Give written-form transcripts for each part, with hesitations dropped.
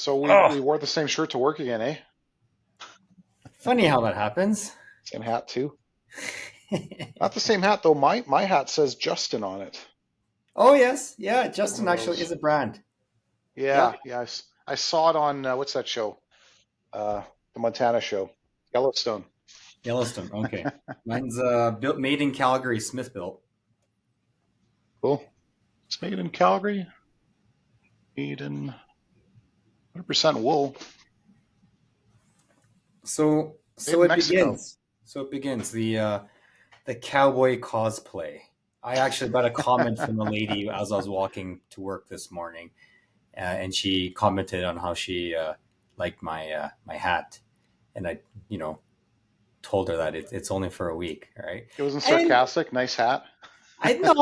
So we Oh, wore the same shirt to work again, eh? funny how that happens. Same hat too. Not the same hat though. My hat says Justin on it. Oh yes, yeah. One Justin of actually those. is a brand. Yeah, Yep, yeah. I saw it on what's that show? The Montana show, Yellowstone. Yellowstone. Okay, mine's built, made in Calgary, Smith built. Cool. It's made in Calgary. Made in 100% wool. Made So in it Mexico. begins. So it begins the cowboy cosplay. I actually got a comment from a lady as I was walking to work this morning, and she commented on how she liked my hat, and I, you know, told her that it's only for a week, right? It wasn't And sarcastic. Nice hat. I know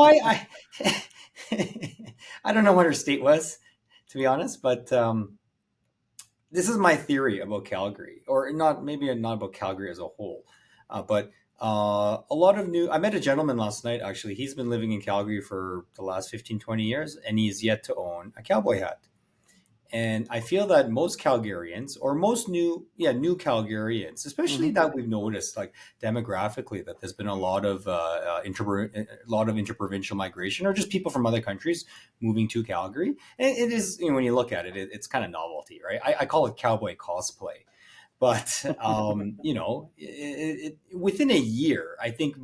I don't know what her state was, to be honest, but this is my theory about Calgary, or not, maybe not about Calgary as a whole, but a lot of new. I met a gentleman last night. Actually, he's been living in Calgary for the last 15, 20 years, and he's yet to own a cowboy hat. And I feel that most Calgarians, or most new Calgarians, especially Hmm. that we've noticed, like demographically, that there's been a lot of interprovincial migration, or just people from other countries moving to Calgary. And it is, when you look at it, it's kind of novelty, right? I call it cowboy cosplay. But within a year, I think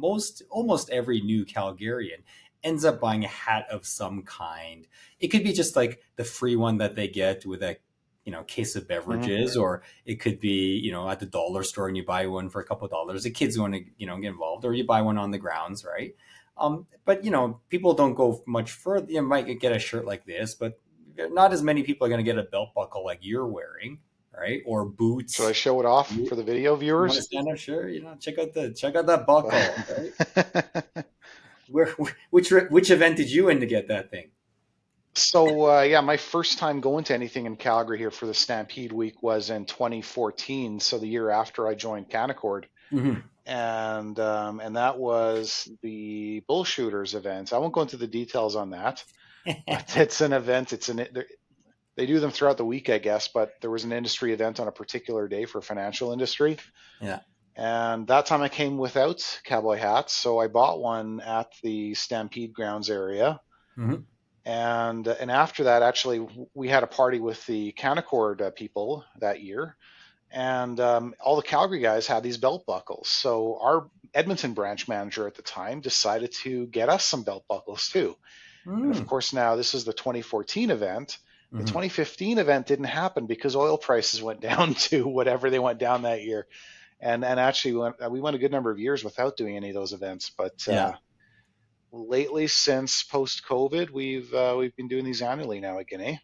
almost every new Calgarian ends up buying a hat of some kind. It could be just like the free one that they get with a case of Hmm. beverages, or it could be at the dollar store and you buy one for a couple of dollars. The kids want to get involved, or you buy one on the grounds, right? But people don't go much further. You might get a shirt like this, but not as many people are going to get a belt buckle like you're wearing, right? Or Should I boots. show it off You, for the video you want to viewers? stand up? Sure. Check out that buckle, right? Where which event did you end to get that thing? So yeah, my first time going to anything in Calgary here for the Stampede Week was in 2014. So the year after I joined Canaccord, Hmm. and that was the Bull Shooters event. I won't go into the details on that, but it's an event. They do them throughout the week, I guess. But there was an industry event on a particular day for financial industry, Yeah. and that time I came without cowboy hats, so I bought one at the Stampede grounds area. Hmm. And after that, actually, we had a party with the Canaccord people that year, and all the Calgary guys had these belt buckles. So our Edmonton branch manager at the time decided to get us some belt buckles too. And of Mm. course, now this is the 2014 event. The Hmm. 2015 event didn't happen because oil prices went down to whatever they went down that year. And actually, we went a good number of years without doing any of those events. But Yeah. lately, since post COVID, we've been doing these annually now again, eh?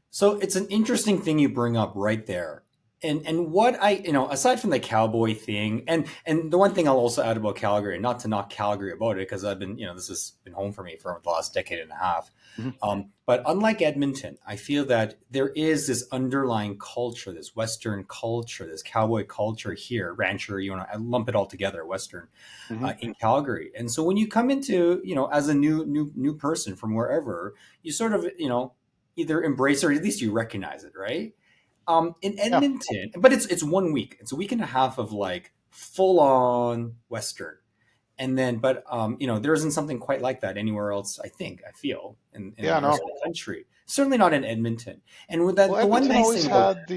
So it's an interesting thing you bring up right there. And what I, aside from the cowboy thing, and the one thing I'll also add about Calgary, and not to knock Calgary about it, because I've been, this has been home for me for the last decade and a half. Mhm. But unlike Edmonton, I feel that there is this underlying culture, this Western culture, this cowboy culture here, rancher, I lump it all together, Western, Hmm. in Calgary. And so when you come into, as a new person from wherever, you sort of, either embrace or at least you recognize it, right? In Yeah. Edmonton, but it's 1 week. It's a week and a half of like full on Western, and then there isn't something quite like that anywhere else. I feel in Yeah, the rest no. of the country. Certainly not in Edmonton. And with that, Well, the one Edmonton nice always thing about, had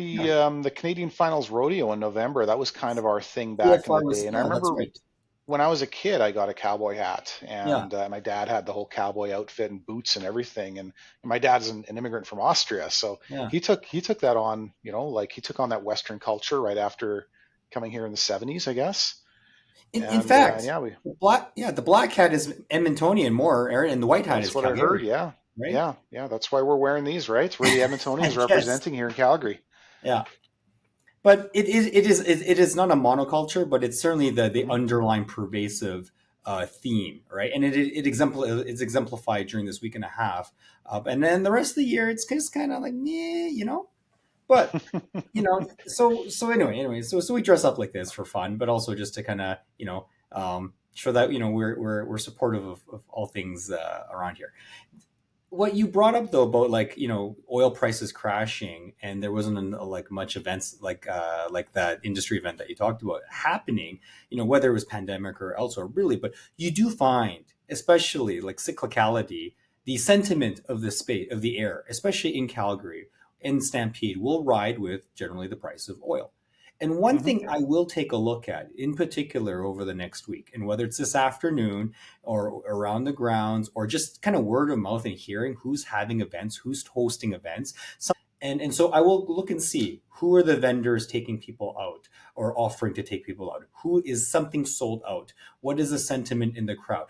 the Canadian Finals rodeo in November. That was kind of our thing back in the CFR day. was, And I yeah, that's remember right. when I was a kid, I got a cowboy hat, Yeah, and my dad had the whole cowboy outfit and boots and everything. And my dad's an immigrant from Austria, so yeah. he took that on, like he took on that Western culture right after coming here in the 70s, I guess. In And fact, yeah, we the black hat is Edmontonian more, Aaron, and the white hat that's is what I heard. Calgary, Yeah, right? yeah, yeah. That's why we're wearing these, right? We're the I Edmontonians guess. representing here in Calgary. Yeah. But it is not a monoculture, but it's certainly the Hmm. underlying pervasive theme, right? And it's exemplified during this week and a half, and then the rest of the year it's just kind of like But anyway, so we dress up like this for fun, but also just to kind of show that we're supportive of all things around here. what you brought up though about like oil prices crashing and there wasn't like much events like that industry event that you talked about happening, whether it was pandemic or elsewhere, really. But you do find, especially like cyclicality, the sentiment of the space of the air, especially in Calgary in Stampede, will ride with generally the price of oil. And one Hmm. thing I will take a look at in particular over the next week, and whether it's this afternoon or around the grounds or just kind of word of mouth and hearing who's having events, who's hosting events. And so I will look and see who are the vendors taking people out or offering to take people out. Who is something sold out? What is the sentiment in the crowd?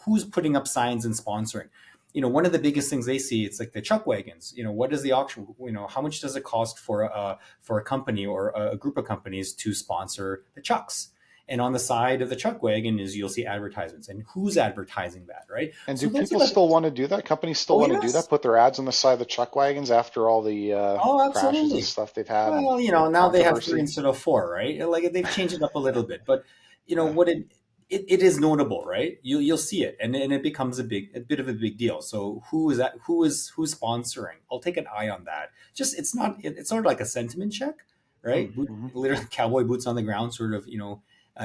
Who's putting up signs and sponsoring? One of the biggest things they see, it's like the chuck wagons. What is the auction? How much does it cost for a company or a group of companies to sponsor the chucks? And on the side of the chuck wagon is you'll see advertisements, and who's advertising that, right? And do So those are people the still want to do that? Companies still oh want to do that? yes, Put their ads on the side of the chuck wagons after all the oh crashes and absolutely. stuff they've had and Well, now they have three controversy? instead of four, right? Like they've changed it up a little bit, but Yeah. what it is notable, right? You'll see it, and it becomes a bit of a big deal. So who is that? Who's sponsoring? I'll take an eye on that. Just it's sort of like a sentiment check, right? Mm-hmm. Literally cowboy boots on the ground, sort of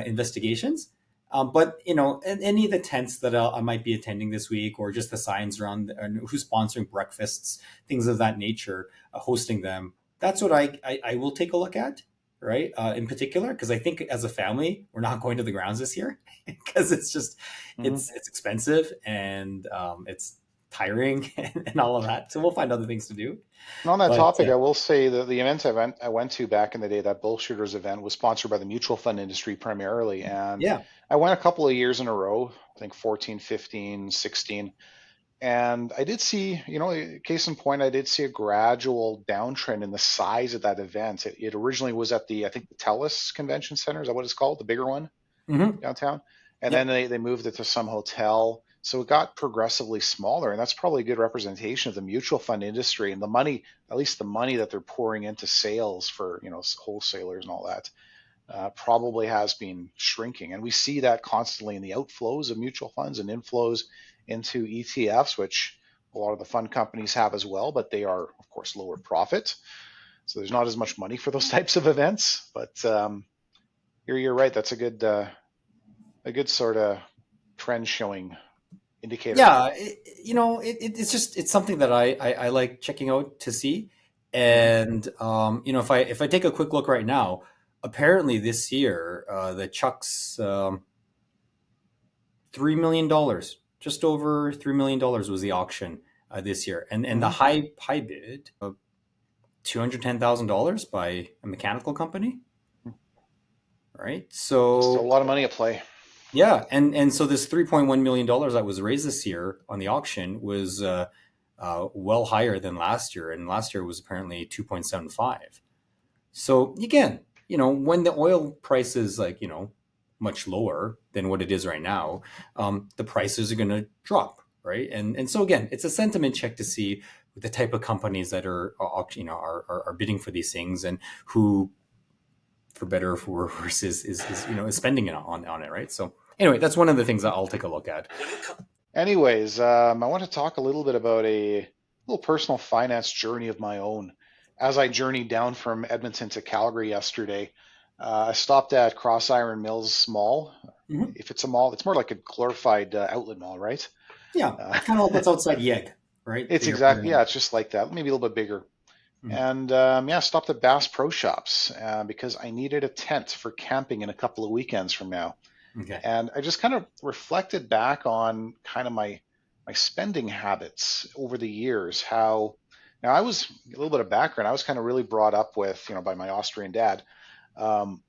investigations. But any of the tents that I might be attending this week, or just the signs around, and who's sponsoring breakfasts, things of that nature, hosting them. That's what I will take a look at, right? In particular, because I think as a family, we're not going to the grounds this year because it's just Mm-hmm. it's expensive and it's tiring and all of that. So we'll find other things to do. And on that But topic, I will say that the event I went to back in the day, that Bullshitters event, was sponsored by the mutual fund industry primarily. And yeah. I went a couple of years in a row, I think 14, 15, 16. And I did see, case in point, I did see a gradual downtrend in the size of that event. It originally was at I think the TELUS Convention Center, is that what it's called? The bigger one Hmm. downtown. And then Yep. they moved it to some hotel. So it got progressively smaller. And that's probably a good representation of the mutual fund industry and the money, at least the money that they're pouring into sales for, wholesalers and all that, probably has been shrinking. And we see that constantly in the outflows of mutual funds and inflows into ETFs, which a lot of the fund companies have as well, but they are, of course, lower profit. So there's not as much money for those types of events. But you're right. That's a good sort of trend showing indicator. Yeah, it's just it's something that I like checking out to see. Hmm. And if I take a quick look right now, apparently this year the Chucks $3 million, just over $3 million was the auction this year, and the Hmm. high bid $210,000 by a mechanical company, right? Still a So lot of money at play. yeah, and so this $3.1 million that was raised this year on the auction was well higher than last year, and last year was apparently 2.75. So again, when the oil price is like much lower than what it is right now, the prices are going to drop, right? And so again, it's a sentiment check to see the type of companies that are bidding for these things and who, for better or for worse, is spending it on it, right? So anyway, that's one of the things that I'll take a look at. Anyways, I want to talk a little bit about a little personal finance journey of my own. As I journeyed down from Edmonton to Calgary yesterday, I stopped at Cross Iron Mills Mall. Hmm. If it's a mall, it's more like a glorified outlet mall, right? Yeah, Uh, kind of like what's outside Yeg, right? it's The airport. exactly, yeah, it's just like that, maybe a little bit bigger. Mhm. And yeah, stopped at Bass Pro Shops because I needed a tent for camping in a couple of weekends from now. Okay. And I just kind of reflected back on kind of my spending habits over the years. How now I was a little bit of background. I was kind of really brought up with, by my Austrian dad, um,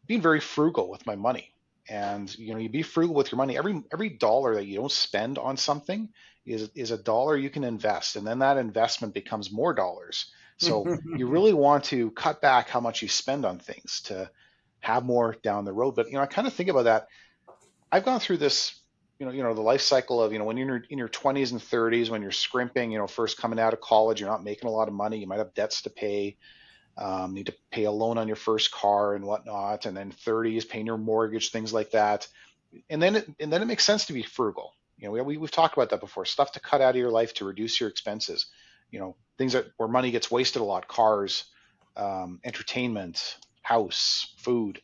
being very frugal with my money. And you be frugal with your money. Every dollar that you don't spend on something is a dollar you can invest, and then that investment becomes more dollars. So you really want to cut back how much you spend on things to have more down the road. But I kind of think about that. I've gone through this, the life cycle of, when you're in your 20s and 30s, when you're scrimping, first coming out of college, you're not making a lot of money, you might have debts to pay, need to pay a loan on your first car and whatnot, and then 30s paying your mortgage, things like that. And then it makes sense to be frugal. We've talked about that before. Stuff to cut out of your life to reduce your expenses. Things that where money gets wasted a lot: cars, entertainment, house, food.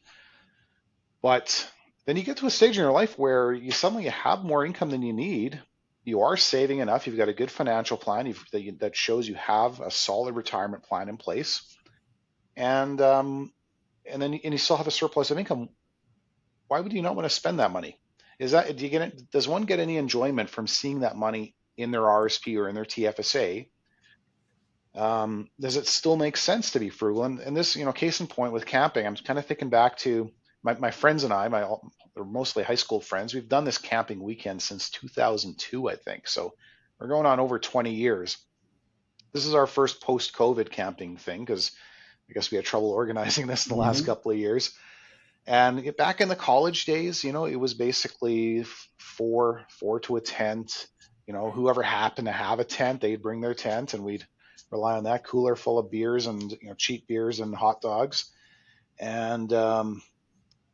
But then you get to a stage in your life where you suddenly have more income than you need. You are saving enough. You've got a good financial plan that shows you have a solid retirement plan in place, and you still have a surplus of income. Why would you not want to spend that money? Does one get any enjoyment from seeing that money in their RSP or in their TFSA? Does it still make sense to be frugal? And this, case in point with camping, I'm kind of thinking back to my friends and I, they're mostly high school friends. We've done this camping weekend since 2002, I think. So we're going on over 20 years. This is our first post-COVID camping thing because I guess we had trouble organizing this in the last Mm-hmm. couple of years. And back in the college days, it was basically four to a tent. Whoever happened to have a tent, they'd bring their tent, and we'd rely on that cooler full of beers and cheap beers and hot dogs. And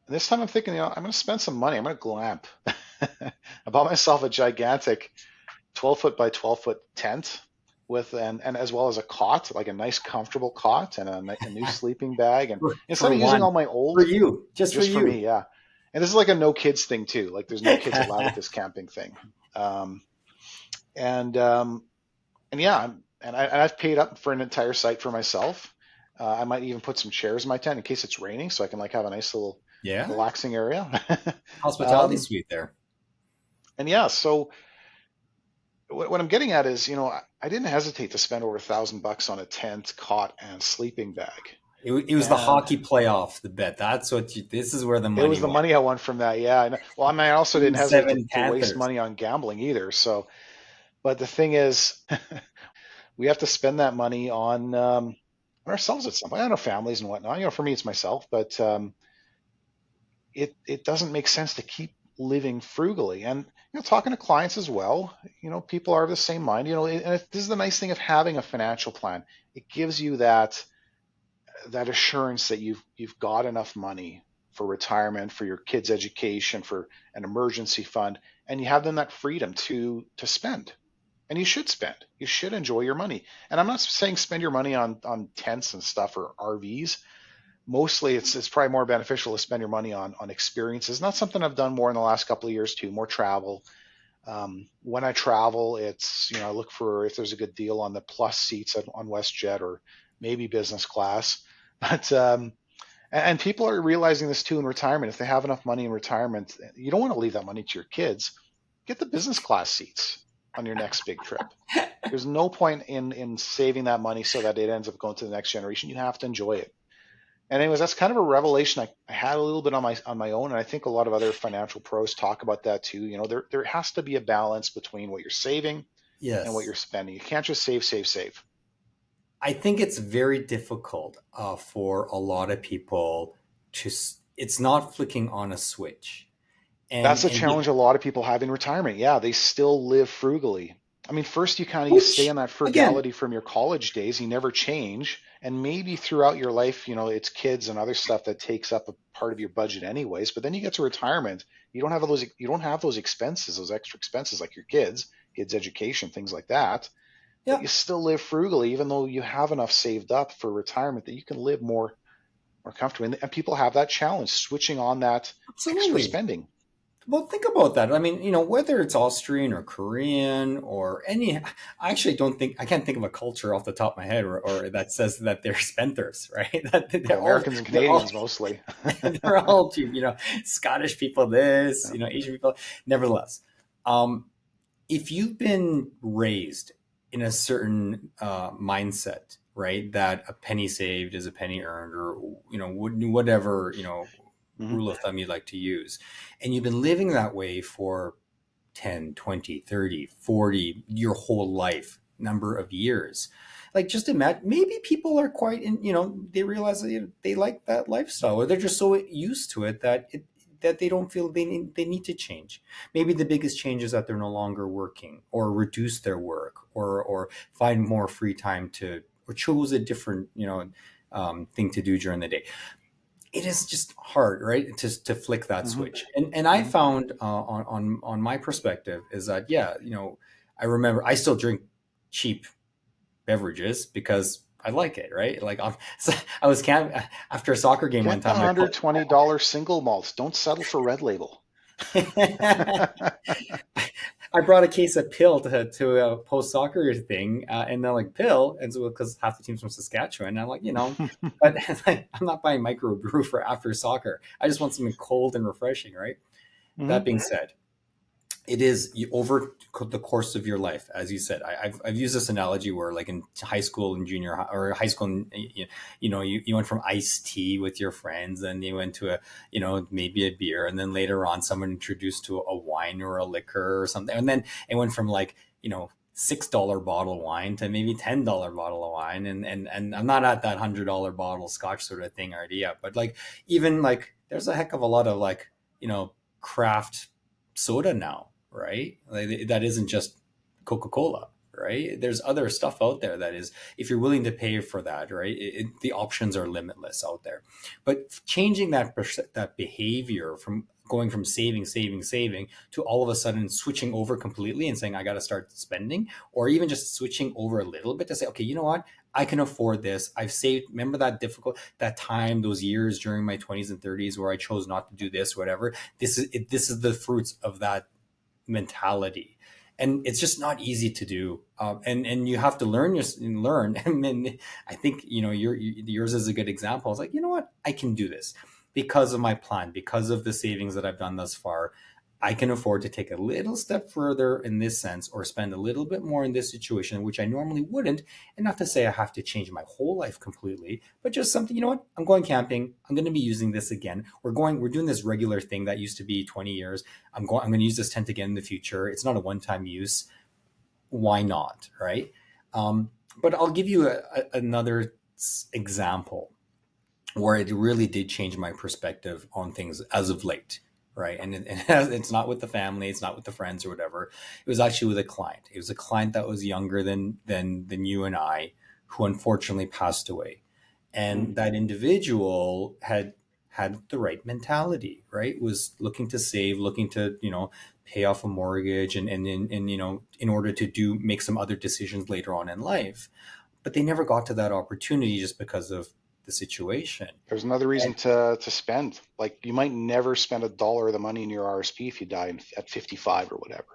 this time I'm thinking, I'm going to spend some money. I'm going to glamp. I bought myself a gigantic 12-foot by 12-foot tent and as well as a cot, like a nice comfortable cot and a new sleeping bag. And instead For of using one, all my for old, you, just for just for me, you. yeah. And this is like a no kids thing too. Like there's no kids allowed at this camping thing. Um, and and yeah, I've paid up for an entire site for myself. I might even put some chairs in my tent in case it's raining, so I can like have a nice little Yeah, relaxing area. hospitality um, suite there. and yeah, so what I'm getting at is, I didn't hesitate to spend over $1,000 on a tent, cot, and sleeping bag. It was the And hockey playoff, the bet. That's what this is where the it was money the went. money I won from that. Yeah. Well, I also didn't hesitate to, Seven to waste Panthers. money on gambling either. So, but the thing is, we have to spend that money on ourselves at some point. I know families and whatnot. For me, it's myself, but it doesn't make sense to keep living frugally. And talking to clients as well, people are of the same mind. This is the nice thing of having a financial plan. It gives you that assurance that you've got enough money for retirement, for your kids' education, for an emergency fund, and you have then that freedom to spend. And you should spend. You should enjoy your money. And I'm not saying spend your money on tents and stuff or RVs. Mostly, it's probably more beneficial to spend your money on experiences. Not something I've done more in the last couple of years too. More travel. When I travel, it's I look for if there's a good deal on the plus seats on WestJet or maybe business class. But and people are realizing this too in retirement. If they have enough money in retirement, you don't want to leave that money to your kids. Get the business class seats on your next big trip. There's no point in saving that money so that it ends up going to the next generation. You have to enjoy it. And anyways, that's kind of a revelation I had a little bit on my own, and I think a lot of other financial pros talk about that too. There has to be a balance between what you're saving and what Yes. you're spending. You can't just save, save, save. I think it's very difficult for a lot of people to. It's not flicking on a switch, That's a and challenge a lot of people have in retirement. Yeah, they still live frugally. I mean, first you stay which on that again, frugality from your college days. You never change, and maybe throughout your life, it's kids and other stuff that takes up a part of your budget anyways. But then you get to retirement, you don't have those expenses, those extra expenses like your kids' education, things like that. But yeah, you still live frugally, even though you have enough saved up for retirement that you can live more comfortably. And people have that challenge, switching on that extra absolutely. spending. Well, think about that. I mean, whether it's Austrian or Korean or any, I actually don't think, I can't think of a culture off the top of my head or that says that they're spendthers, right? That Well, Americans and they're all, Canadians mostly. they're all cheap, Scottish people, this, Yeah. Asian people. Nevertheless, um, if you've been raised in a certain mindset, right, that a penny saved is a penny earned, or whatever Mhm. rule of thumb you'd like to use, and you've been living that way for 10, 20, 30, 40, your whole life, number of years. Like, just imagine, maybe people are quite they realize that they like that lifestyle, or they're just so used to it that they don't feel they need to change. Maybe the biggest change is that they're no longer working, or reduce their work, or find more free time to, or chose a different thing to do during the day. it is just hard, right, to flick that Hmm. switch. And I Hmm. found on my perspective is that, yeah, I remember I still drink cheap beverages because I like it, right? Like so I was after a soccer game one Get the time. $120 single malts. Don't settle for Red Label. I brought a case of pill to a post soccer thing, and they're like pill, and so because half the team's from Saskatchewan, and I'm like, but like, I'm not buying microbrew for after soccer. I just want something cold and refreshing, right? Hmm. That being said, it is over the course of your life, as you said. I've used this analogy where, like in high school and junior or high school, you went from iced tea with your friends, and you went to a, maybe a beer, and then later on, someone introduced to a wine or a liquor or something, and then it went from like, $6 bottle of wine to maybe $10 bottle of wine, and I'm not at that $100 bottle scotch sort of thing already yet, but like even like there's a heck of a lot of like, craft soda now, right? Like, that isn't just Coca Cola, right? There's other stuff out there that is, if you're willing to pay for that, right? The options are limitless out there. But changing that behavior from going from saving to all of a sudden switching over completely and saying I got to start spending, or even just switching over a little bit to say, okay, you know what? I can afford this. I've saved. Remember that time, those years during my 20s and 30s where I chose not to do this, whatever. This is the fruits of that mentality, and it's just not easy to do, and you have to learn and then I think, yours is a good example. It's like, you know what, I can do this because of my plan, because of the savings that I've done thus far. I can afford to take a little step further in this sense, or spend a little bit more in this situation, which I normally wouldn't. And not to say I have to change my whole life completely, but just something, I'm going camping. I'm going to be using this again. We're doing this regular thing that used to be 20 years. I'm going to use this tent again in the future. It's not a one-time use. Why not? Right. But I'll give you another example where it really did change my perspective on things as of late, right? And it's not with the family, it's not with the friends or whatever. It was actually with a client. It was a client that was younger than you and I, who unfortunately passed away. And that individual had the right mentality, right? Was looking to save, looking to, pay off a mortgage, and in order to do make some other decisions later on in life. But they never got to that opportunity just because of the situation. There's another And reason to spend. Like you might never spend a dollar of the money in your RSP if you die at 55 or whatever,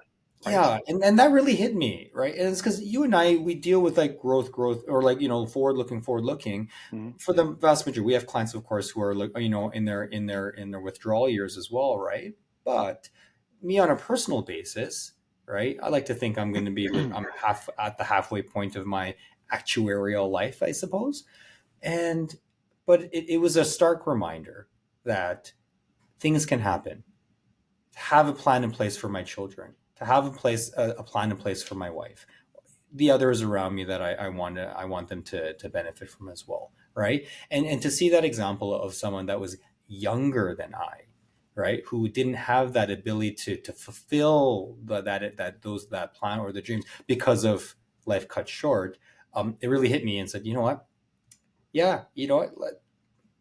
right? yeah, and that really hit me, right? And it's because you and I, we deal with like growth, or like, forward looking. Hmm. For the vast majority, we have clients, of course, who are like, in their withdrawal years as well, right? But me on a personal basis, right? I like to think I'm going to be, I'm half at the halfway point of my actuarial life, I suppose. And but it was a stark reminder that things can happen. To have a plan in place for my children, to have a plan in place for my wife, the others around me that I want them to benefit from as well, right? And to see that example of someone that was younger than I, right, who didn't have that ability to fulfill that plan or the dreams because of life cut short. It really hit me and said, you know what? Yeah, you know what?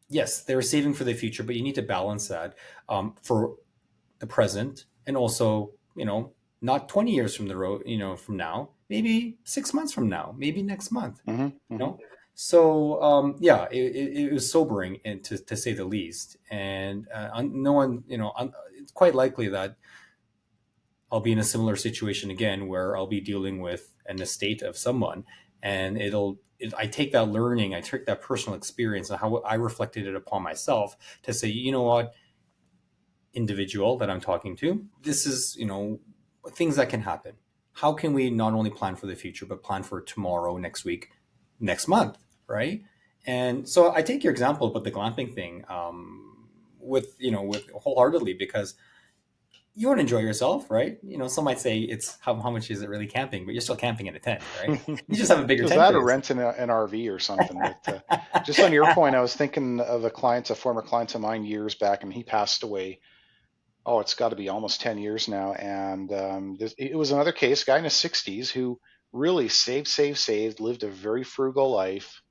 Yes, they're saving for the future, but you need to balance that, for the present, and also, not 20 years from the road, from now, maybe 6 months from now, maybe next month, Hmm. you Hmm. know. So yeah, it was sobering, and to say the least. And no one, it's quite likely that I'll be in a similar situation again, where I'll be dealing with an estate of someone, and I take that learning, I take that personal experience and how I reflected it upon myself to say, you know what, individual that I'm talking to, this is, things that can happen. How can we not only plan for the future, but plan for tomorrow, next week, next month, right? And so I take your example about the glamping thing, with wholeheartedly, because you want to enjoy yourself, right? Some might say it's how much is it really camping, but you're still camping in a tent, right? You just have a bigger Is tent that for a yourself. rent in an RV or something? But just on your point, I was thinking of a former client of mine years back, and he passed away. Oh, it's got to be almost 10 years now. And it was another case, guy in his 60s who really saved, lived a very frugal life,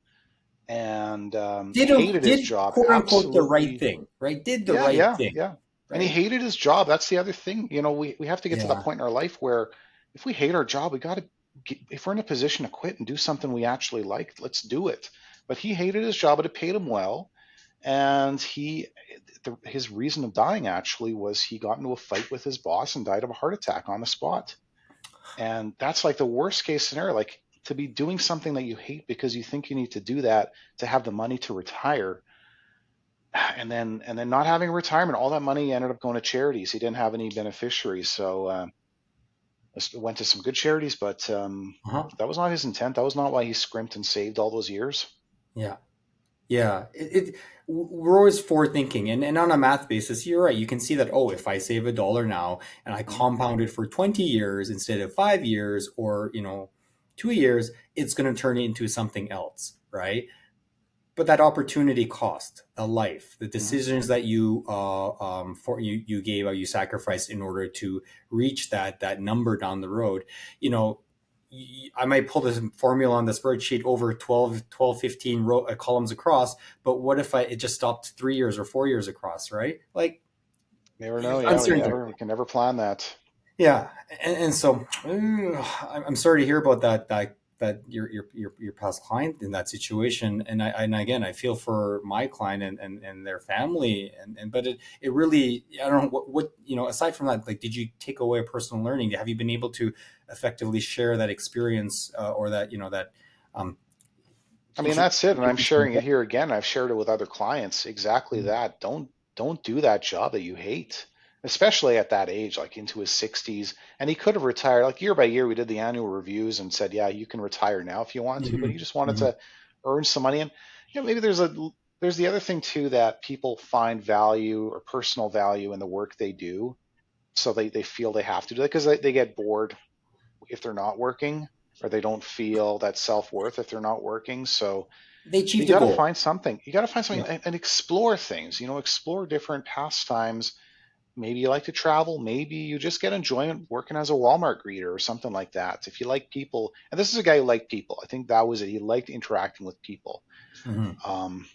and Did hated his did job. quote unquote the right Absolutely. thing, right? Did the Yeah, right yeah, thing, yeah. And he right? hated his job. That's the other thing. We have to get to the Yeah. point in our life where if we hate our job, we got to, if we're in a position to quit and do something we actually like, let's do it. But he hated his job, but it paid him well. And his reason of dying actually was he got into a fight with his boss and died of a heart attack on the spot. And that's like the worst case scenario, like to be doing something that you hate because you think you need to do that to have the money to retire, and then not having a retirement. All that money ended up going to charities. He didn't have any beneficiaries, so it went to some good charities, but Uh-huh. that was not his intent. That was not why he scrimped and saved all those years. Yeah. Yeah, we're always forward thinking, and on a math basis, you're right. You can see that. Oh, if I save $1 now and I Mhm. compound it for 20 years instead of 5 years, or 2 years, it's going to turn into something else, right? But that opportunity cost, the life, the Mhm. decisions that you gave out, you sacrificed in order to reach that number down the road. You know, I might pull this formula on the spreadsheet over 15 columns across, but what if it just stopped 3 years or 4 years across, right? Like Never know. Yeah, uncertainty. we can never plan that. Yeah, and so I'm sorry to hear about that your past client in that situation, and again I feel for my client and their family, and but it really, I don't know what aside from that, like, did you take away a personal learning? Have you been able to effectively share that experience, or that that um, I mean, that's it. And I'm information? sharing it here again. I've shared it with other clients. Exactly that. Don't do that job that you hate, especially at that age, like into his 60s. And he could have retired. Like year by year, we did the annual reviews and said, yeah, you can retire now if you want to. But he Mhm, just wanted mhm, to earn some money. And maybe there's the other thing too, that people find value or personal value in the work they do, so they feel they have to do it because they get bored if they're not working, or they don't feel that self-worth if they're not working. So they you achieved a got to goal. find something. You got to find Yeah. something and explore things. Explore different pastimes. Maybe you like to travel. Maybe you just get enjoyment working as a Walmart greeter or something like that. If you like people, and this is a guy who liked people. I think that was it. He liked interacting with people. Hmm. Um,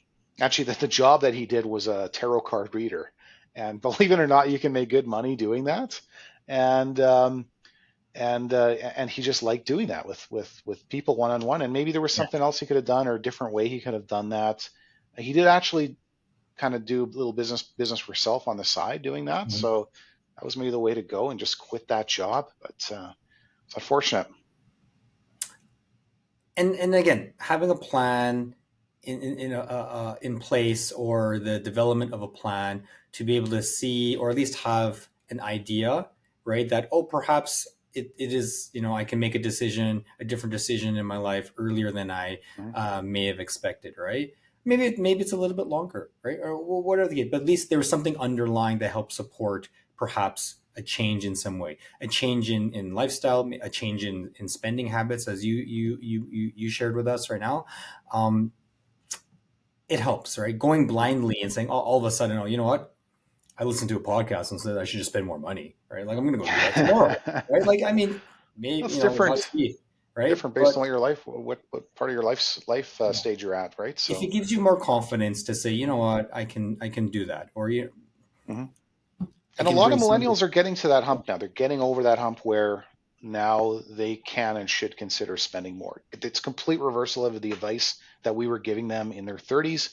Actually, the job that he did was a tarot card reader, and believe it or not, you can make good money doing that. And and he just liked doing that with people one on one. And maybe there was Yeah. something else he could have done or a different way he could have done that. He did actually kind of do a little business for self on the side doing that. Mhm. So that was maybe the way to go and just quit that job. But it's unfortunate. And again, having a plan in place, or the development of a plan to be able to see, or at least have an idea, right? That, oh, perhaps it is, I can make a different decision in my life earlier than I Mhm. may have expected, right? Maybe it's a little bit longer, right? Or whatever the case, but at least there was something underlying that helped support perhaps a change in some way, a change in lifestyle, a change in spending habits, as you shared with us right now. Um, it helps, right? Going blindly and saying, all of a sudden, oh, you know what? I listened to a podcast and said I should just spend more money, right? Like, I'm going to go do that tomorrow, right? Like, I mean, maybe, That's let's different. see, right? Different based But on what your life, what part of your life yeah, stage you're at, right? if So. it gives you more confidence to say, you know what, I can do that, or Mhm. I And a can lot bring of somebody. millennials are getting to that hump now. They're getting over that hump where now they can and should consider spending more. It's complete reversal of the advice that we were giving them in their 30s.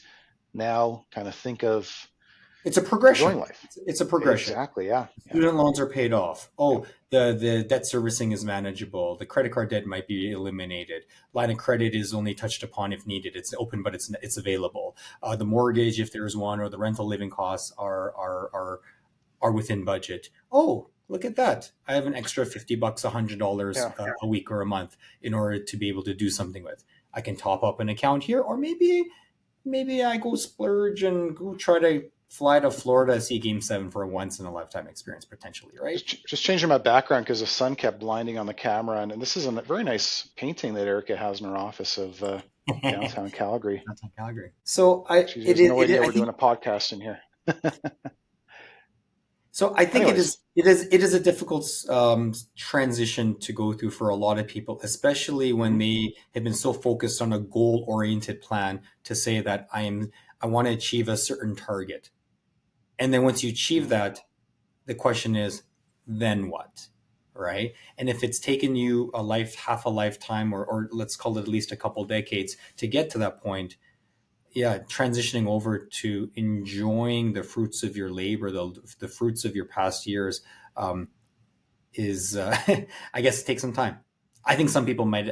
Now, kind of think of It's a enjoying progression. life. It's a progression. Exactly. Yeah. Yeah. Student loans are paid off. Yeah. Oh, the debt servicing is manageable. The credit card debt might be eliminated. Line of credit is only touched upon if needed. It's open, but it's available. The mortgage, if there is one, or the rental living costs are within budget. Oh, look at that! I have an extra $50, $100 Yeah. a week or a month in order to be able to do something with. I can top up an account here, or maybe I go splurge and go try to fly to Florida to see Game 7 for a once in a lifetime experience, potentially, right? Just changing my background because the sun kept blinding on the camera, and this is a very nice painting that Erica has in her office of downtown Calgary. Downtown Calgary. So She has no idea I we're doing think a podcast in here. So I think Anyways. it is a difficult transition to go through for a lot of people, especially when Hmm. they have been so focused on a goal oriented plan to say that I want to achieve a certain target, and then once you achieve Hmm. that, the question is, then what, right? And if it's taken you a life, half a lifetime, or let's call it at least a couple decades to get to that point, yeah, transitioning over to enjoying the fruits of your labor, the fruits of your past years, um, is I guess take some time. I think some people might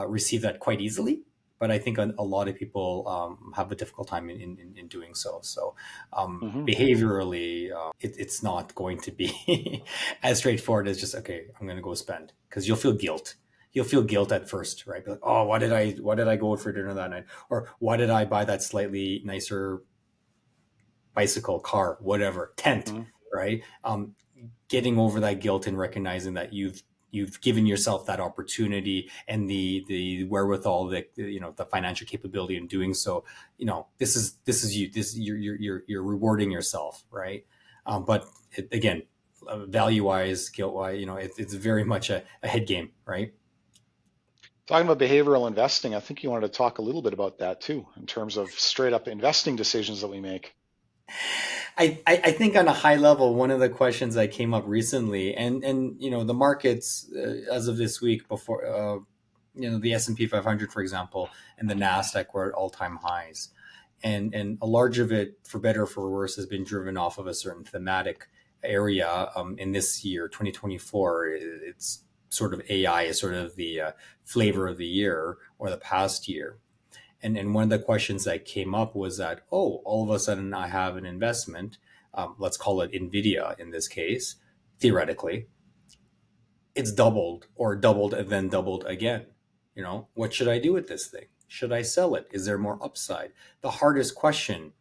receive that quite easily, but I think a lot of people have a difficult time in doing so. So Hmm. behaviorally, it's not going to be as straightforward as just okay, I'm going to go spend because you'll feel guilt. You'll feel guilt at first, right? Be like, oh, why did I go for dinner that night, or why did I buy that slightly nicer bicycle, car, whatever, tent, Hmm. right? Getting over that guilt and recognizing that you've given yourself that opportunity and the wherewithal, the financial capability in doing so. This is you, this you're rewarding yourself, right? But again, value wise, guilt wise, it's very much a head game, right? Talking about behavioral investing, I think you wanted to talk a little bit about that too, in terms of straight up investing decisions that we make. I think on a high level, one of the questions that came up recently, and the markets as of this week, before the S&P 500, for example, and the Nasdaq were at all time highs, and a large of it, for better or for worse, has been driven off of a certain thematic area. In this year, 2024, it's sort of AI is sort of the flavor of the year or the past year. And one of the questions that came up was that, oh, all of a sudden I have an investment, let's call it Nvidia in this case, theoretically, it's doubled or doubled and then doubled again. What should I do with this thing? Should I sell it? Is there more upside? The hardest question,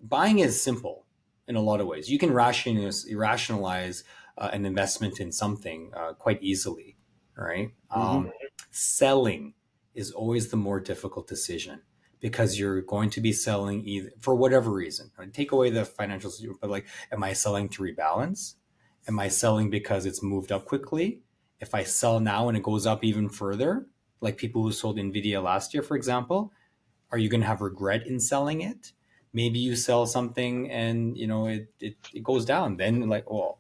buying is simple in a lot of ways. You can rationalize an investment in something quite easily, right? Hmm. Selling is always the more difficult decision because you're going to be selling either for whatever reason. Right? Take away the financial, but like, am I selling to rebalance? Am I selling because it's moved up quickly? If I sell now and it goes up even further, like people who sold Nvidia last year, for example, are you going to have regret in selling it? Maybe you sell something and it goes down. Then like, well,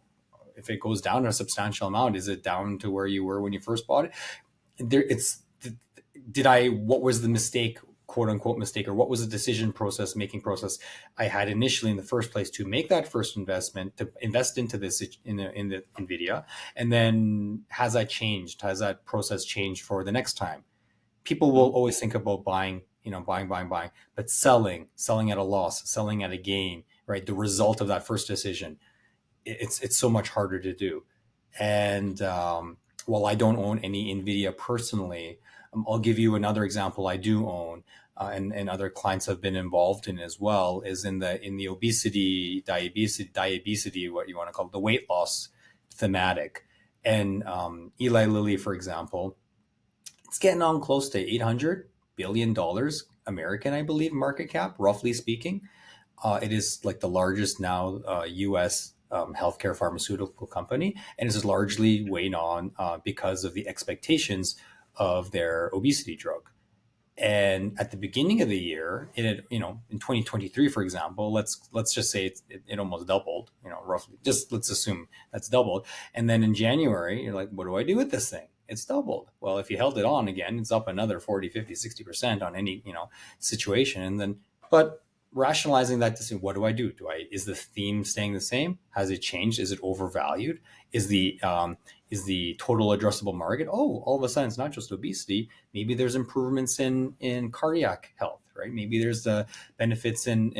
if it goes down a substantial amount, is it down to where you were when you first bought it? There, it's did I what was the mistake, quote unquote mistake, or what was the decision process, making process I had initially in the first place to make that first investment, to invest into this in the Nvidia, and then has that changed? Has that process changed for the next time? People will Hmm. always think about buying, buying, but selling at a loss, selling at a gain, right? The result of that first decision, it's so much harder to do. And while I don't own any Nvidia personally, I'll give you another example I do own. And other clients have been involved in as well, is in the diabetes, what you want to call it, the weight loss thematic. And Eli Lilly, for example, it's getting on close to $800 billion American, I believe, market cap, roughly speaking. It is like the largest now U.S. Healthcare pharmaceutical company, and is largely weighed on because of the expectations of their obesity drug. And at the beginning of the year, it had, in 2023, for example, let's just say it almost doubled, roughly. Just let's assume that's doubled. And then in January, you're like, what do I do with this thing? It's doubled. Well, if you held it on again, it's up another 40, 50, 60% on any, situation. And then, but rationalizing that to say, what do I do? Is the theme staying the same? Has it changed? Is it overvalued? Is the total addressable market? Oh, all of a sudden it's not just obesity. Maybe there's improvements in cardiac health, right? Maybe there's benefits in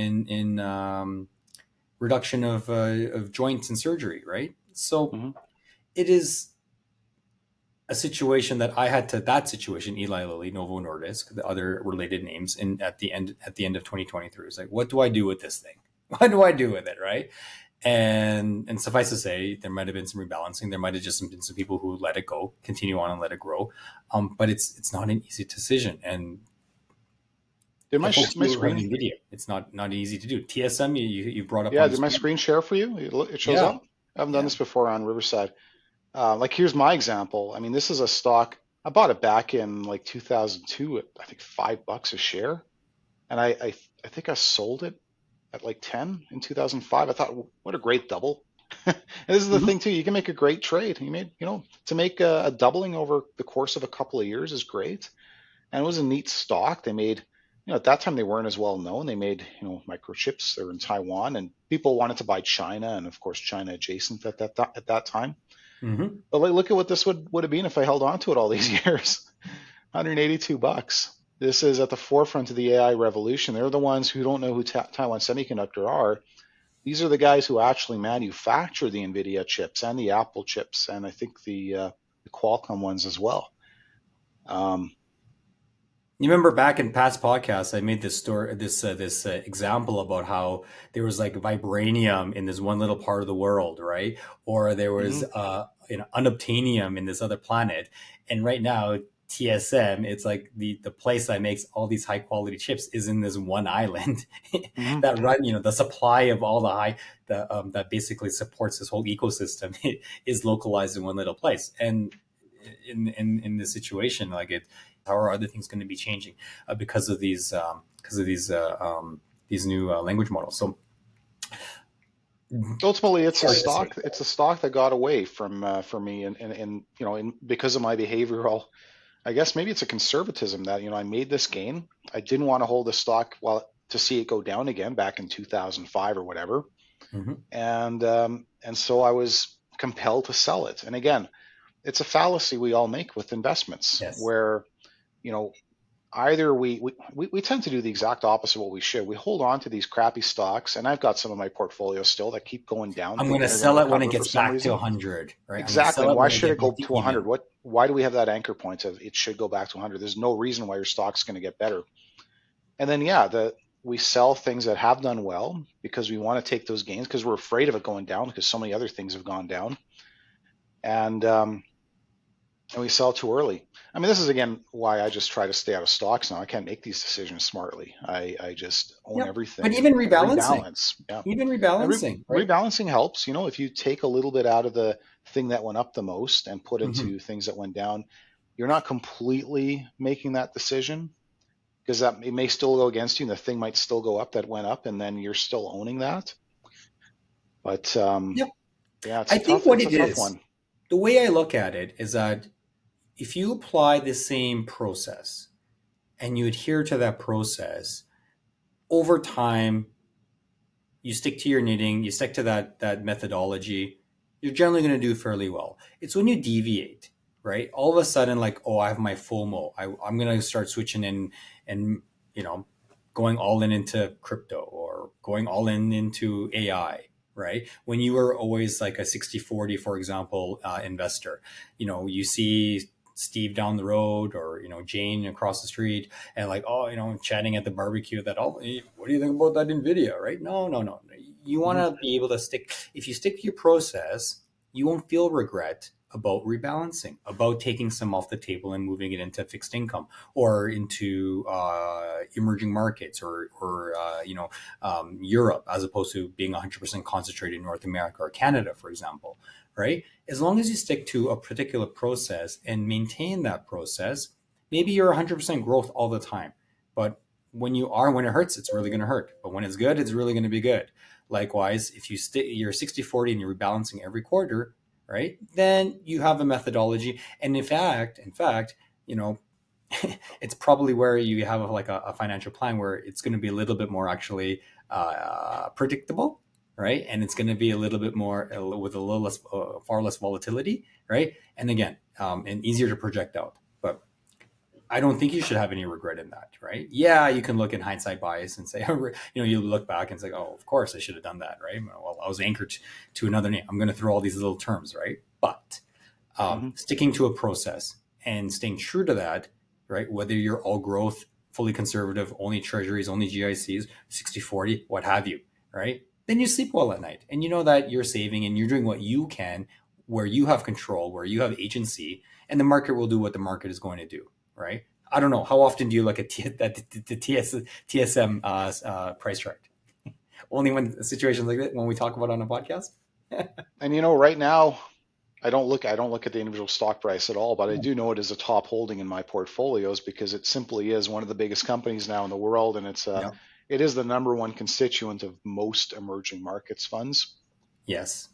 reduction of joints and surgery, right? So Hmm. it is a situation that situation, Eli Lilly, Novo Nordisk, the other related names, in at the end of 2023, is like, what do I do with this thing? What do I do with it, right? And suffice to say, there might have been some rebalancing. There might have just been some people who let it go, continue on and let it grow. But it's not an easy decision. And Did The my folks my who have screen? NVIDIA, it's not easy to do. TSM, you brought up Yeah, on the did my screen. screen share for you? It shows Yeah, up. I haven't done yeah. this before on Riverside. Like here's my example. I mean, this is a stock. I bought it back in like 2002 at I think $5 a share, and I think I sold it at like 10 in 2005. I thought, what a great double. And this is the Hmm. thing too. You can make a great trade. You made, to make a doubling over the course of a couple of years is great. And it was a neat stock. They made, at that time they weren't as well known. They made, microchips. They were in Taiwan, and people wanted to buy China, and of course China adjacent at that time. Hmm. But like, look at what this would have been if I held on to it all these years. $182. This is at the forefront of the AI revolution. They're the ones who don't know who Taiwan Semiconductor are. These are the guys who actually manufacture the NVIDIA chips and the Apple chips, and I think the Qualcomm ones as well. Um, You remember back in past podcasts, I made this story, this example about how there was like vibranium in this one little part of the world, right? Or there was mhm, unobtainium in this other planet, and right now TSM, it's like the place that makes all these high quality chips is in this one island mhm, that run, the supply of all that basically supports this whole ecosystem is localized in one little place, and in this situation, like it, how are other things going to be changing because of these new language models? So ultimately, it's it's a hard to say. stock. It's a stock that got away for me, and because of my behavioral. I guess maybe it's a conservatism that I made this gain. I didn't want to hold the stock while to see it go down again back in 2005 or whatever, Hmm. and so I was compelled to sell it. And again, it's a fallacy we all make with investments, Yes, where you know either we tend to do the exact opposite of what we should. We hold on to these crappy stocks, and I've got some of my portfolio still that keep going down, I'm going to thinking they're going to sell it when it recover for gets some back to reason. 100, right? I'm going to Exactly. sell And it why when I should get it go back to to 100? even. Why do we have that anchor point of it should go back to 100? There's no reason why your stock's going to get better. And then yeah, we sell things that have done well because we want to take those gains because we're afraid of it going down because so many other things have gone down. And and we sell too early. I mean, this is again why I just try to stay out of stocks now. I can't make these decisions smartly. I just own Yep. But everything even and rebalancing, rebalance. Yeah. even And rebalancing, right? rebalancing helps. If you take a little bit out of the thing that went up the most and put Hmm. into things that went down, you're not completely making that decision because that it may still go against you and the thing might still go up that went up and then you're still owning that. But Yep. yeah, I think what it's a it tough is, one. the way I look at it is that if you apply the same process and you adhere to that process over time, you stick to your knitting, you stick to that methodology, you're generally going to do fairly well. It's when you deviate, right? All of a sudden, like, oh, I have my FOMO. I'm going to start switching in and, you know, going all in into crypto or going all in into AI, right? When you were always like a 60/40, for example, investor, you see Steve down the road or, Jane across the street and like, oh, chatting at the barbecue that, oh, hey, what do you think about that NVIDIA, right? No, no, no. You want Hmm. to be able to stick, if you stick to your process, you won't feel regret about rebalancing, about taking some off the table and moving it into fixed income or into emerging markets or Europe, as opposed to being 100% concentrated in North America or Canada, for example, right? As long as you stick to a particular process and maintain that process, maybe you're 100% growth all the time. But when it hurts, it's really going to hurt. But when it's good, it's really going to be good. Likewise, if you're 60/40 and you're rebalancing every quarter, right? Then you have a methodology. And in fact, you know, it's probably where you have like a financial plan where it's going to be a little bit more actually predictable, right? And it's going to be a little bit more with a little less, far less volatility, right? And again, and easier to project out. But I don't think you should have any regret in that, right? Yeah, you can look in hindsight bias and say, you look back and say, oh, of course I should have done that, right? Well, I was anchored to another name. I'm going to throw all these little terms, right? But Hmm. sticking to a process and staying true to that, right? Whether you're all growth, fully conservative, only treasuries, only GICs, 60/40, what have you, right? Then you sleep well at night and you know that you're saving and you're doing what you can where you have control, where you have agency, and the market will do what the market is going to do, right? I don't know. How often do you look at the TSM price chart? Only when situations like that, when we talk about it on a podcast. And right now, I don't look at the individual stock price at all, but I do know it is a top holding in my portfolios because it simply is one of the biggest companies now in the world, and Yeah. it is the number one constituent of most emerging markets funds. Yes.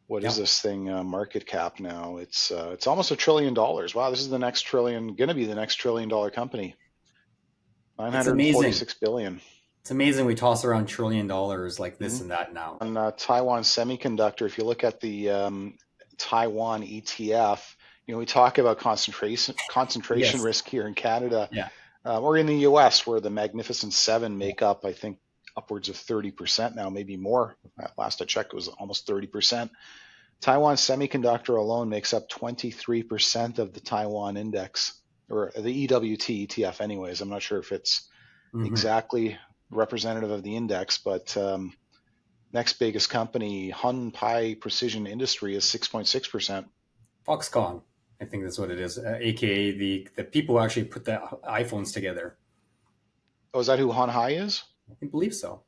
What is Yeah. this thing market cap now? It's almost $1 trillion. Wow, this is the next trillion, going to be the next $1 trillion company. Nine It's hundred and amazing. forty-six billion. It's amazing we toss around $1 trillion like this Mm-hmm. and that now. On Taiwan Semiconductor, if you look at the Taiwan ETF, we talk about concentration Yes. risk here in Canada, Yeah. or in the U.S., where the Magnificent Seven make up, I think, upwards of 30% now, maybe more. Last I checked, it was almost 30%. Taiwan Semiconductor alone makes up 23% of the Taiwan index, or the EWT ETF, anyways. I'm not sure if it's Hmm. exactly representative of the index, but next biggest company, Hun Pai Precision Industry, is 6.6%. Foxconn, I think that's what it is, aka the people who actually put the iPhones together. Oh, is that who Han Hai is? I believe so.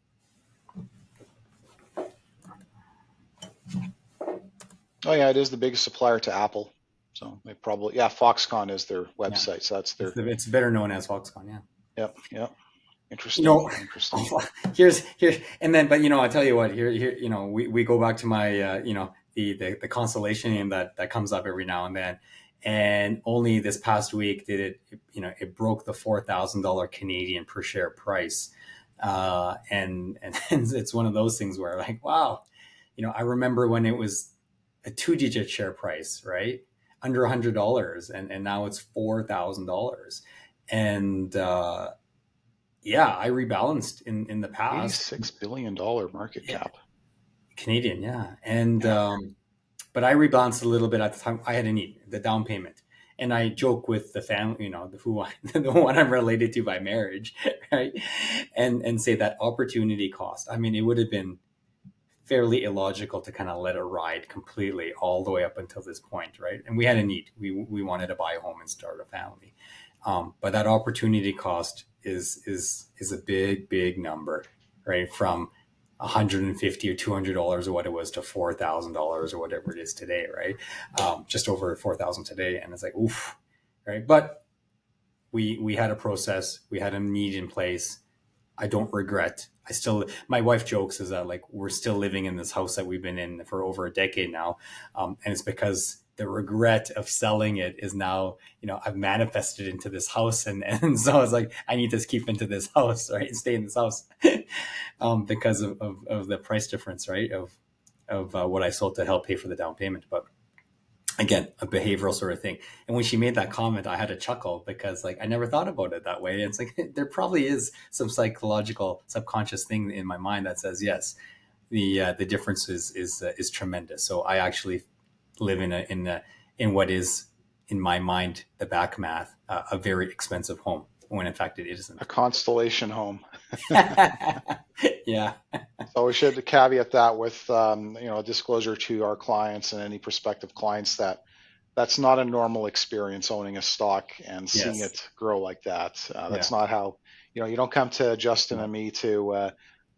Oh, yeah, it is the biggest supplier to Apple. So they probably, yeah, Foxconn is their Yeah. website. So that's their, It's better known as Foxconn. Yeah. yep, yep. You Interesting, know, interesting. here's and then, but I tell you what, here, we go back to my, the constellation name that comes up every now and then, and only this past week did it broke the $4,000 Canadian per share price, and it's one of those things where like, wow, I remember when it was a two-digit share price, right, under $100, and now it's $4,000, and yeah, I rebalanced in the past. $86 billion market Yeah, cap. Canadian, yeah, and Yeah. but I rebalanced a little bit at the time. I had a need, the down payment, and I joke with the family, the one I'm related to by marriage, right, and say that opportunity cost. I mean, it would have been fairly illogical to kind of let it ride completely all the way up until this point, right? And we had a need. We wanted to buy a home and start a family. But that opportunity cost is a big number, right? From 150 or $200 or what it was to $4,000 or whatever it is today, right? Just over 4,000 today, and it's like oof, right? But we had a process, we had a need in place. I don't regret. My wife jokes is that like we're still living in this house that we've been in for over a decade now, and it's because the regret of selling it is now, I've manifested into this house, and so it's like I need to keep into this house, right, and stay in this house, because of the price difference, right, of what I sold to help pay for the down payment, but again, a behavioral sort of thing. And when she made that comment, I had a chuckle because like I never thought about it that way. And it's like there probably is some psychological subconscious thing in my mind that says yes, the difference is tremendous. So I actually live in what is in my mind the back math, a very expensive home when in fact it A isn't. constellation home. Yeah. So we should caveat that with, a disclosure to our clients and any prospective clients that that's not a normal experience owning a stock and seeing Yes. it grow like that. Yeah. That's not how, you don't come to Justin No. and me to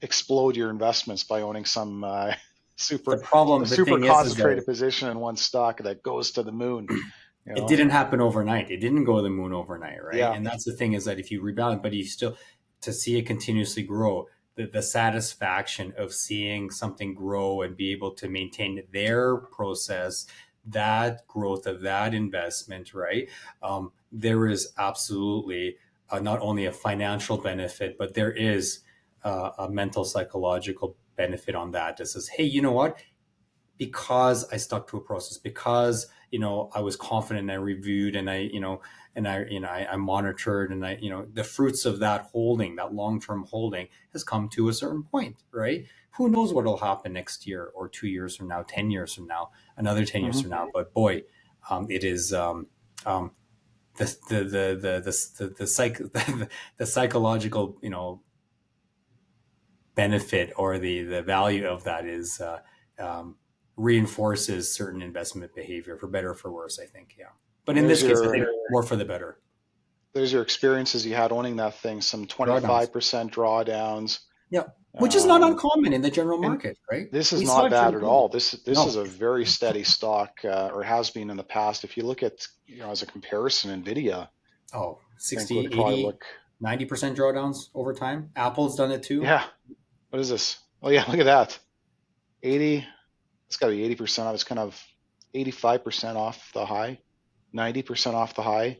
explode your investments by owning some The super a problem, the super thing is that concentrated position in one stock that goes to the moon. You it know, didn't happen overnight. It didn't go to the moon overnight, right? yeah. And that's the thing, is that if you rebound, but you still, to see it continuously grow, the satisfaction of seeing something grow and be able to maintain their process, that growth of that investment, right? There is absolutely not only a financial benefit, but there is a mental psychological benefit on that that says, hey, you know what? Because I stuck to a process, because I was confident, and I reviewed, and I monitored, and the fruits of that holding, that long term holding, has come to a certain point, right? Who knows what will happen next year, or 2 years from now, 10 years from now, another 10 years Hmm. from now? But boy, it is the psych the psychological benefit, or the value of that is um, reinforces certain investment behavior for better or for worse, I think. Yeah. But And in there's this case, I think your more for the better. there's your experiences you had owning that thing. Some Drawdowns. 25% drawdowns. Yeah, which is not Um, uncommon in the general and market, right? this is We saw not it bad during at COVID. all. This is No. a very steady stock, or has been in the past. If you look at, as a comparison, Nvidia, I Oh, think 60, would probably 80, look. 90% drawdowns over time. Apple's done it too. Yeah. What is this? Oh yeah, look at that. 80. It's got to be 80% off. It's kind of 85% off the high, 90% off the high,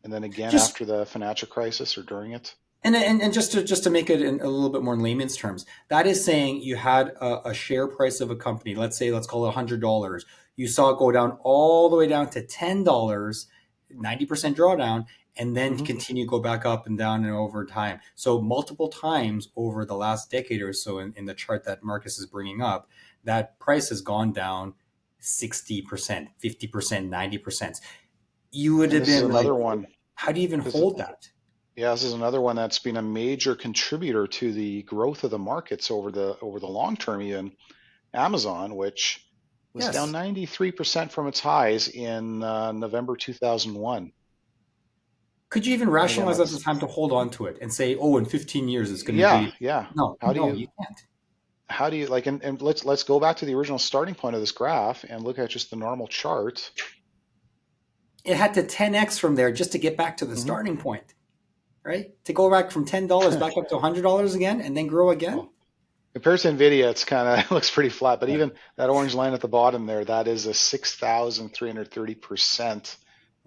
and then again Just after the financial crisis or during it. and just to make it in a little bit more in layman's terms, that is saying you had a share price of a company. Let's call it $100. You saw it go down all the way down to $10, 90% drawdown, and then Hmm. continue go back up and down and over time. So multiple times over the last decade or so in the chart that Marcus is bringing up, that price has gone down 60%, 50%, 90%. You would And have this is been like, another one. how do you even This, hold that? yeah, this is another one that's been a major contributor to the growth of the markets over the long term. Even Amazon, which was down Yes. 93% from its highs in November 2001. Could you even And again, rationalize at the that's time to hold on to it and say, oh, in 15 years it's going to yeah, be? yeah. No, How do no, you you can't. how do you like and let's go back to the original starting point of this graph and look at just the normal chart. It had to 10x from there just to get back to the Hmm. starting point, right? To go back from $10 back up to $100 again and then grow again. Well, compared to Nvidia, it's kind of looks pretty flat. But Yeah. even that orange line at the bottom there, that is a 6,330%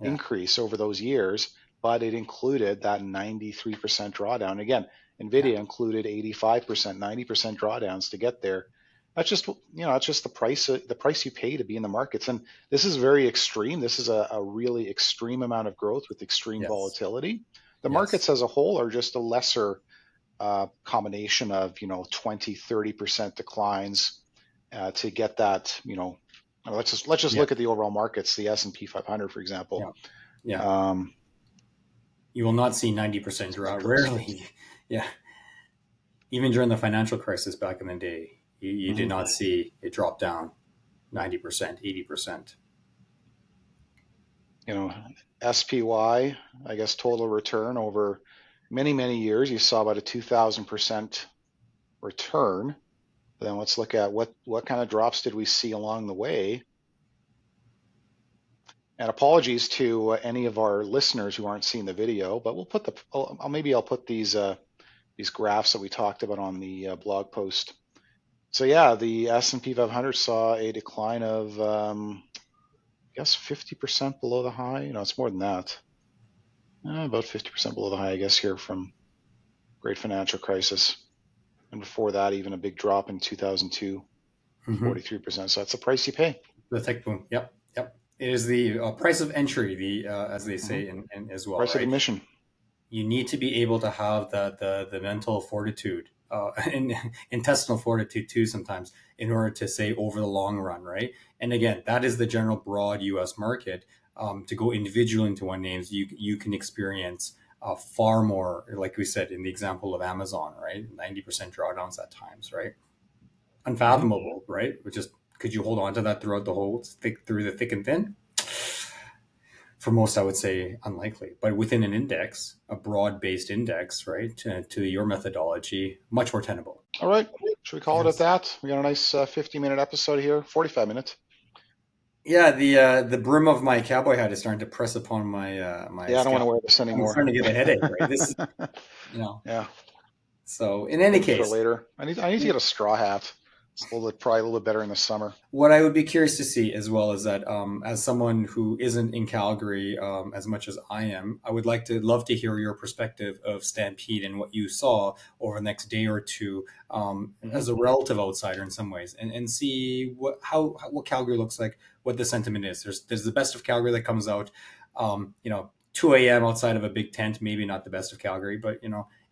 Yeah. increase over those years. But it included that 93% drawdown. Again, Yeah. Nvidia included 85%, 90% drawdowns to get there. That's just the price you pay to be in the markets. And this is very extreme. This is a really extreme amount of growth with extreme Yes. volatility. The Yes. markets as a whole are just a lesser combination of 20-30% declines to get that. Let's just Yeah. look at the overall markets, the S&P 500 for example. Yeah. Yeah. um, You will not see 90% draw. Rarely. Yeah. Even during the financial crisis back in the day, you did mhm. not see it drop down 90%, 80%. you know SPY, I guess total return over many years, you saw about a 2,000% return. But then let's look at what kind of drops did we see along the way. And apologies to any of our listeners who aren't seeing the video, but we'll put maybe I'll put these graphs that we talked about on the blog post. So yeah, the S&P 500 saw a decline of I guess 50% below the high. No, it's more than that. About 50% below the high, I guess, here from great financial crisis. And before that, even a big drop in 2002, Mm-hmm. 43%. So that's the price you pay. The tech boom. Yep. Yep. It is the price of entry, the as they Hmm. say in as well, Price of right? admission. You need to be able to have the mental fortitude and intestinal fortitude too sometimes in order to say over the long run, right? And again, that is the general broad U.S. market. To go individually into one names, you can experience far more, like we said in the example of Amazon, right? 90% drawdowns at times, right? Hmm. Unfathomable, right? Which is could you hold on to that throughout the whole through the thick and thin? For most, I would say unlikely. But within an index, a broad-based index, right, to your methodology, much more tenable. All right. Should we call it at Yes. that? We got a nice 50-minute episode here, 45 minutes. Yeah, the brim of my cowboy hat is starting to press upon my Yeah, I don't want to scalp. wear this I'm anymore. starting to get a headache, right? This, you know. Yeah, So in any maybe for case, later. I need to get a straw hat. It's probably a little bit better in the summer. what I would be curious to see as well is that as someone who isn't in Calgary as much as I am, I would love to hear your perspective of Stampede and what you saw over the next day or two Hmm. as a relative outsider in some ways, and see what Calgary looks like, what the sentiment is. There's the best of Calgary that comes out, 2 a.m. outside of a big tent, maybe not the best of Calgary, but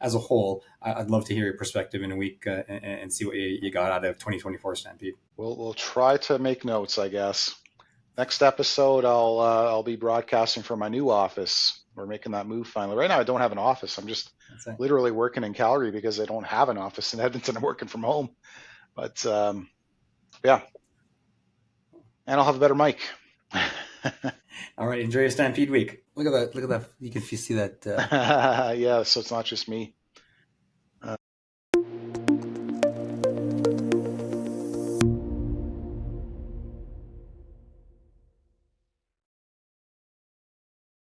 as a whole, I'd love to hear your perspective in a week and see what you got out of 2024 Stampede. We'll try to make notes, I guess. Next episode, I'll be broadcasting from my new office. We're making that move finally. Right now, I don't have an office. I'm just That's it. literally working in Calgary because I don't have an office in Edmonton. I'm working from home. But yeah, and I'll have a better mic. All right, enjoy your Stampede week. Look at that! Look at that! You can see that. Yeah, so it's not just me.